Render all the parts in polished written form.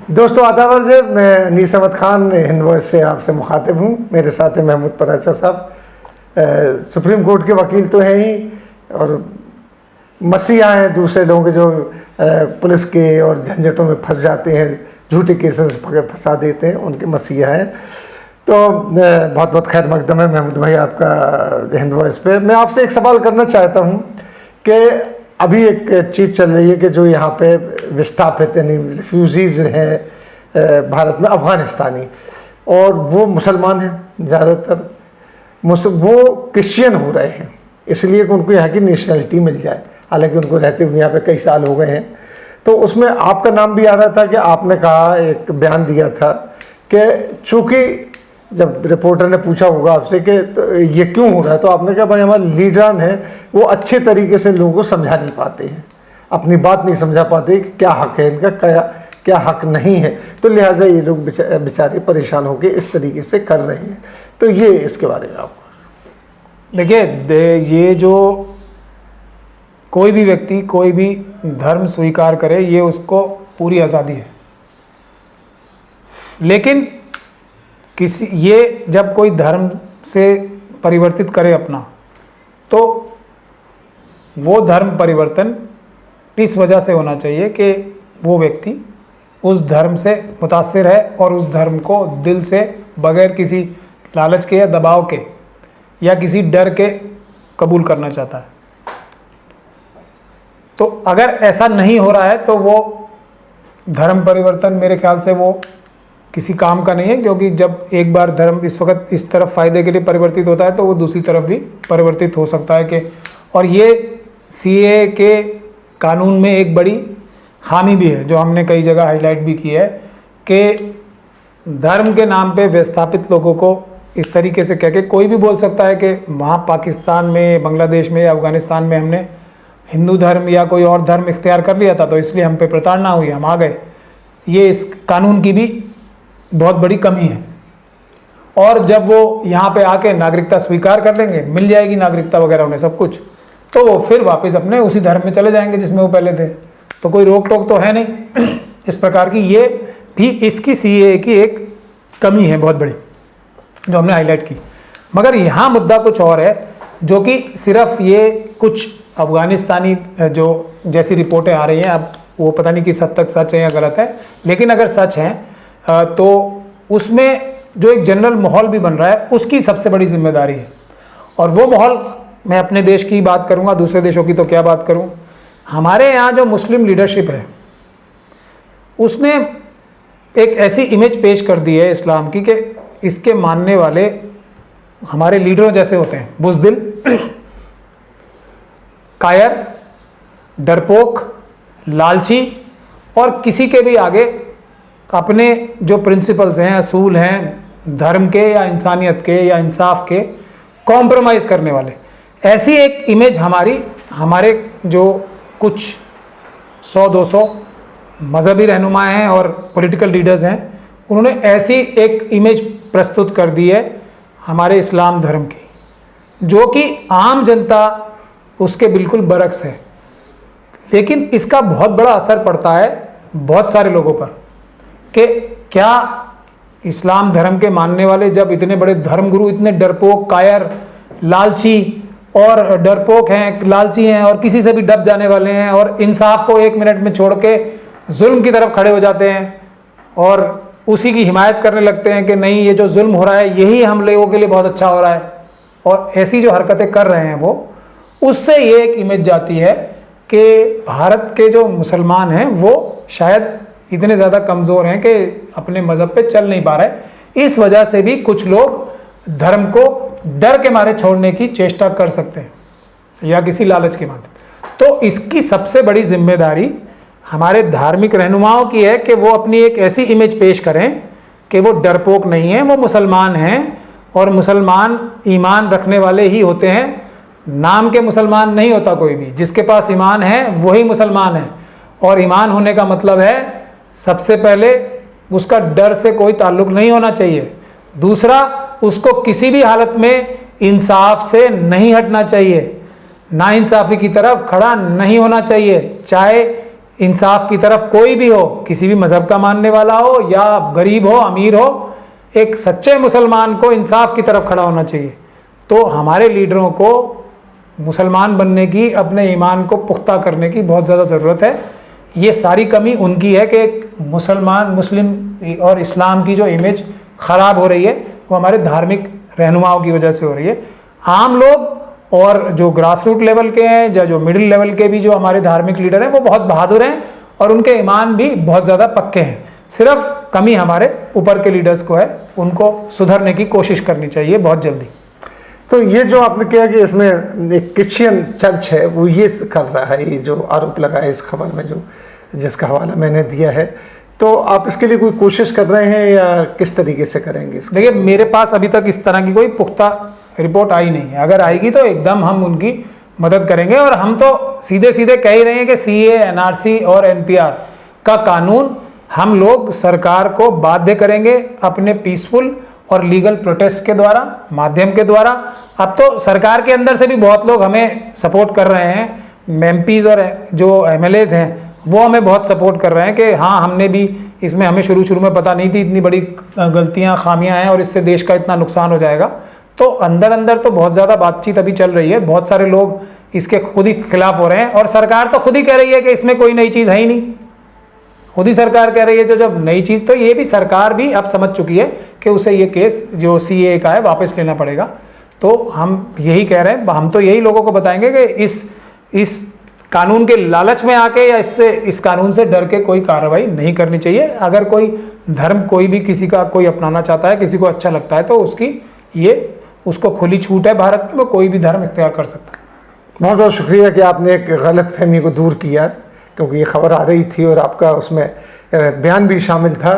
दोस्तों आदाब अर्ज़ है, मैं अनीस अहमद खान हिंद वॉइस से आपसे मुखातिब हूँ। मेरे साथ हैं महमूद पराचा साहब, सुप्रीम कोर्ट के वकील तो हैं ही और मसीहा हैं दूसरे लोगों के जो पुलिस के और झंझटों में फंस जाते हैं, झूठे केसेस फंसा देते हैं, उनके मसीहा हैं। तो बहुत बहुत खैर मकदम है महमूद भाई आपका हिंद वॉइस पे। मैं आपसे एक सवाल करना चाहता हूँ कि अभी एक चीज़ चल रही है कि जो यहाँ पे विस्थापित यानी रिफ्यूजीज़ हैं भारत में, अफ़गानिस्तानी, और वो मुसलमान हैं ज़्यादातर, वो क्रिश्चियन हो रहे हैं इसलिए कि उनको यहाँ की नेशनलिटी मिल जाए, हालांकि उनको रहते हुए यहाँ पे कई साल हो गए हैं। तो उसमें आपका नाम भी आ रहा था कि आपने कहा, एक बयान दिया था कि चूँकि जब रिपोर्टर ने पूछा होगा आपसे कि तो ये क्यों हो रहा है, तो आपने कहा भाई हमारे लीडरान हैं वो अच्छे तरीके से लोगों को समझा नहीं पाते हैं, अपनी बात नहीं समझा पाते कि क्या हक़ है इनका, क्या हक़ नहीं है, तो लिहाजा ये लोग बेचारे परेशान होकर इस तरीके से कर रहे हैं। तो ये इसके बारे में आपको देखिए, ये जो कोई भी व्यक्ति कोई भी धर्म स्वीकार करे ये उसको पूरी आज़ादी है, लेकिन ये जब कोई धर्म से परिवर्तित करे अपना, तो वो धर्म परिवर्तन इस वजह से होना चाहिए कि वो व्यक्ति उस धर्म से मुतासिर है और उस धर्म को दिल से बगैर किसी लालच के या दबाव के या किसी डर के कबूल करना चाहता है। तो अगर ऐसा नहीं हो रहा है तो वो धर्म परिवर्तन मेरे ख्याल से वो किसी काम का नहीं है, क्योंकि जब एक बार धर्म इस वक्त इस तरफ फ़ायदे के लिए परिवर्तित होता है तो वो दूसरी तरफ भी परिवर्तित हो सकता है कि, और ये सीए के कानून में एक बड़ी खामी भी है जो हमने कई जगह हाईलाइट भी की है कि धर्म के नाम पे विस्थापित लोगों को इस तरीके से कह के कोई भी बोल सकता है कि वहाँ पाकिस्तान में, बांग्लादेश में या अफ़गानिस्तान में हमने हिंदू धर्म या कोई और धर्म इख्तियार कर लिया था तो इसलिए हम पे प्रताड़ना हुई, हम आ गए। ये इस कानून की भी बहुत बड़ी कमी है। और जब वो यहाँ पे आके नागरिकता स्वीकार कर लेंगे, मिल जाएगी नागरिकता वगैरह उन्हें सब कुछ, तो वो फिर वापस अपने उसी धर्म में चले जाएंगे जिसमें वो पहले थे। तो कोई रोक टोक तो है नहीं इस प्रकार की। ये भी इसकी सीए की एक कमी है बहुत बड़ी जो हमने हाईलाइट की। मगर यहाँ मुद्दा कुछ और है जो कि सिर्फ ये कुछ अफ़गानिस्तानी जो जैसी रिपोर्टें आ रही हैं, अब वो पता नहीं किस हद तक सच है या गलत है, लेकिन अगर सच है तो उसमें जो एक जनरल माहौल भी बन रहा है उसकी सबसे बड़ी जिम्मेदारी है। और वो माहौल, मैं अपने देश की बात करूंगा, दूसरे देशों की तो क्या बात करूं, हमारे यहाँ जो मुस्लिम लीडरशिप है उसने एक ऐसी इमेज पेश कर दी है इस्लाम की कि इसके मानने वाले हमारे लीडरों जैसे होते हैं, बुज़दिल, कायर, डरपोक, लालची, और किसी के भी आगे अपने जो प्रिंसिपल्स हैं, असूल हैं धर्म के या इंसानियत के या इंसाफ के, कॉम्प्रोमाइज़ करने वाले। ऐसी एक इमेज हमारे जो कुछ 100-200 मजहबी रहनुमा हैं और पॉलिटिकल लीडर्स हैं, उन्होंने ऐसी एक इमेज प्रस्तुत कर दी है हमारे इस्लाम धर्म की, जो कि आम जनता उसके बिल्कुल बरक्स है। लेकिन इसका बहुत बड़ा असर पड़ता है बहुत सारे लोगों पर कि क्या इस्लाम धर्म के मानने वाले जब इतने बड़े धर्मगुरु इतने डरपोक, कायर, लालची और डरपोक हैं, लालची हैं और किसी से भी डर जाने वाले हैं और इंसाफ को एक मिनट में छोड़ के जुल्म की तरफ खड़े हो जाते हैं और उसी की हिमायत करने लगते हैं कि नहीं, ये जो जुल्म हो रहा है यही हम लोगों के लिए बहुत अच्छा हो रहा है, और ऐसी जो हरकतें कर रहे हैं वो, उससे ये एक इमेज जाती है कि भारत के जो मुसलमान हैं वो शायद इतने ज़्यादा कमज़ोर हैं कि अपने मज़हब पे चल नहीं पा रहे। इस वजह से भी कुछ लोग धर्म को डर के मारे छोड़ने की चेष्टा कर सकते हैं या किसी लालच के माध्यम। तो इसकी सबसे बड़ी जिम्मेदारी हमारे धार्मिक रहनुमाओं की है कि वो अपनी एक ऐसी इमेज पेश करें कि वो डरपोक नहीं है, वो मुसलमान हैं और मुसलमान ईमान रखने वाले ही होते हैं। नाम के मुसलमान नहीं होता कोई भी, जिसके पास ईमान है वही मुसलमान है। और ईमान होने का मतलब है सबसे पहले उसका डर से कोई ताल्लुक नहीं होना चाहिए, दूसरा उसको किसी भी हालत में इंसाफ से नहीं हटना चाहिए, नाइंसाफ़ी की तरफ खड़ा नहीं होना चाहिए, चाहे इंसाफ की तरफ कोई भी हो, किसी भी मजहब का मानने वाला हो या गरीब हो अमीर हो, एक सच्चे मुसलमान को इंसाफ की तरफ खड़ा होना चाहिए। तो हमारे लीडरों को मुसलमान बनने की, अपने ईमान को पुख्ता करने की बहुत ज़्यादा ज़रूरत है। ये सारी कमी उनकी है कि एक मुस्लिम और इस्लाम की जो इमेज ख़राब हो रही है वो हमारे धार्मिक रहनुमाओं की वजह से हो रही है। आम लोग और जो ग्रास रूट लेवल के हैं या जो मिडिल लेवल के भी जो हमारे धार्मिक लीडर हैं वो बहुत बहादुर हैं और उनके ईमान भी बहुत ज़्यादा पक्के हैं। सिर्फ कमी हमारे ऊपर के लीडर्स को है, उनको सुधरने की कोशिश करनी चाहिए बहुत जल्दी। तो ये जो आपने किया कि इसमें एक क्रिश्चियन चर्च है वो ये कर रहा है, ये जो आरोप लगा है इस खबर में, जो जिसका हवाला मैंने दिया है, तो आप इसके लिए कोई कोशिश कर रहे हैं या किस तरीके से करेंगे इसको? देखिए, मेरे पास अभी तक इस तरह की कोई पुख्ता रिपोर्ट आई नहीं है। अगर आएगी तो एकदम हम उनकी मदद करेंगे। और हम तो सीधे सीधे कह ही रहे हैं कि CAA, NRC और NPR का कानून हम लोग सरकार को बाध्य करेंगे अपने पीसफुल और लीगल प्रोटेस्ट के द्वारा, माध्यम के द्वारा। अब तो सरकार के अंदर से भी बहुत लोग हमें सपोर्ट कर रहे हैं, MPs और जो MLAs हैं वो हमें बहुत सपोर्ट कर रहे हैं कि हाँ, हमने भी इसमें, हमें शुरू में पता नहीं थी इतनी बड़ी गलतियाँ, खामियां हैं और इससे देश का इतना नुकसान हो जाएगा। तो अंदर अंदर तो बहुत ज़्यादा बातचीत अभी चल रही है, बहुत सारे लोग इसके खुद ही खिलाफ हो रहे हैं और सरकार तो खुद ही कह रही है कि इसमें कोई नई चीज़ है ही नहीं। खुद ही सरकार कह रही है जो जब नई चीज़, तो ये भी सरकार भी अब समझ चुकी है कि उसे ये केस जो CAA का है वापस लेना पड़ेगा। तो हम यही कह रहे हैं, हम तो यही लोगों को बताएंगे कि इस कानून के लालच में आके या इस कानून से डर के कोई कार्रवाई नहीं करनी चाहिए। अगर कोई धर्म कोई भी किसी का कोई अपनाना चाहता है, किसी को अच्छा लगता है, तो उसको खुली छूट है भारत में, वो कोई भी धर्म इख्तियार कर सकता है। बहुत बहुत शुक्रिया कि आपने एक गलत फहमी को दूर किया, क्योंकि ये खबर आ रही थी और आपका उसमें बयान भी शामिल था।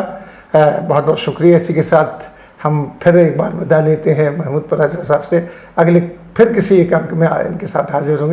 बहुत बहुत शुक्रिया। इसी के साथ हम फिर एक बार विदा लेते हैं महमूद पराचा साहब से। अगले फिर किसी एक अंक में इनके साथ हाजिर होंगे।